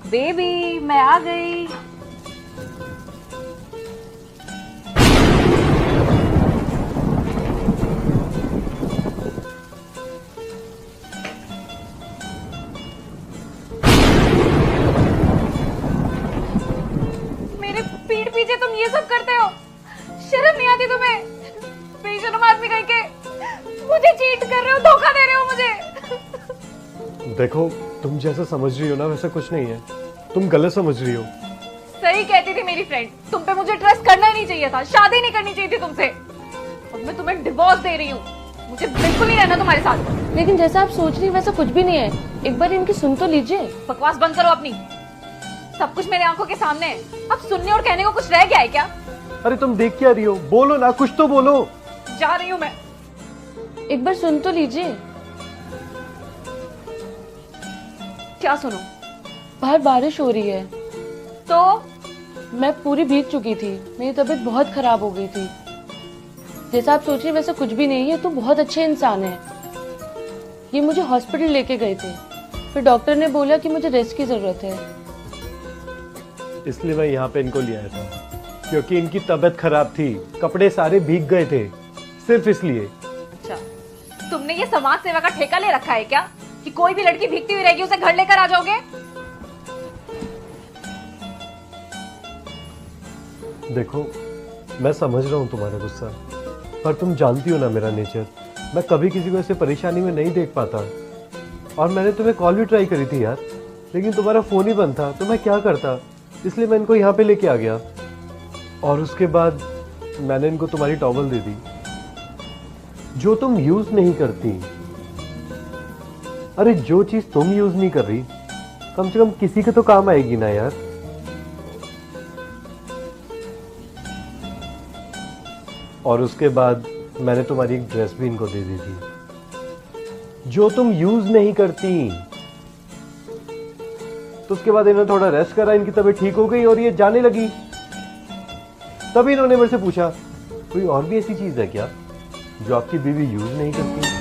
Baby मैं आ गई। मेरे पीठ पीछे तुम ये सब करते हो, शर्म नहीं आती तुम्हें? बेशर्म आदमी कहीं के मुझे चीट कर रहे हो, धोखा दे रहे हो मुझे। देखो तुम जैसा समझ रही हो ना वैसा कुछ नहीं है, तुम गलत समझ रही हो। सही कहती थी मेरी फ्रेंड, तुम पे मुझे ट्रस्ट करना ही नहीं चाहिए था, शादी नहीं करनी चाहिए थी तुमसे। अब मैं तुम्हें डिवोर्स दे रही हूँ, मुझे बिल्कुल नहीं रहना तुम्हारे साथ। लेकिन जैसा आप सोच रही वैसा कुछ भी नहीं है, एक बार इनकी सुन तो लीजिए। बकवास बंद करो अपनी, सब कुछ मेरे आंखों के सामने है। अब सुनने और कहने को कुछ रह गया है क्या? अरे तुम देख क्या रही हो, बोलो ना, कुछ तो बोलो। जा रही हूँ मैं। एक बार सुन तो लीजिए। क्या सुनो? बाहर बारिश हो रही है। तो मैं पूरी भीग चुकी थी, मेरी तबीयत बहुत खराब हो गई थी। जैसा आप सोच रही वैसा कुछ भी नहीं है, तू बहुत अच्छे इंसान है। ये मुझे हॉस्पिटल लेके गए थे, फिर डॉक्टर ने बोला कि मुझे रेस्ट की जरूरत है। इसलिए मैं यहाँ पे इनको ले आया था, क्योंकि इनकी तबीयत खराब थी, कपड़े सारे भीग गए थे, सिर्फ इसलिए। अच्छा, तुमने ये समाज सेवा का ठेका ले रखा है क्या कि कोई भी लड़की भीगती हुई रहेगी उसे घर लेकर आ जाओगे? देखो मैं समझ रहा हूँ तुम्हारा गुस्सा, पर तुम जानती हो ना मेरा नेचर, मैं कभी किसी को ऐसे परेशानी में नहीं देख पाता। और मैंने तुम्हें कॉल भी ट्राई करी थी यार, लेकिन तुम्हारा फोन ही बंद था, तो मैं क्या करता। इसलिए मैं इनको यहाँ पे लेके आ गया, और उसके बाद मैंने इनको तुम्हारी टॉवल दे दी जो तुम यूज नहीं करती। अरे जो चीज तुम यूज नहीं कर रही, कम से कम किसी के तो काम आएगी ना यार। और उसके बाद मैंने तुम्हारी एक ड्रेस भी इनको दे दी थी जो तुम यूज नहीं करती। तो उसके बाद इन्होंने थोड़ा रेस्ट करा, इनकी तबीयत ठीक हो गई और ये जाने लगी। तभी इन्होंने मेरे से पूछा कोई और भी ऐसी चीज है क्या जो आपकी बीवी यूज नहीं करती।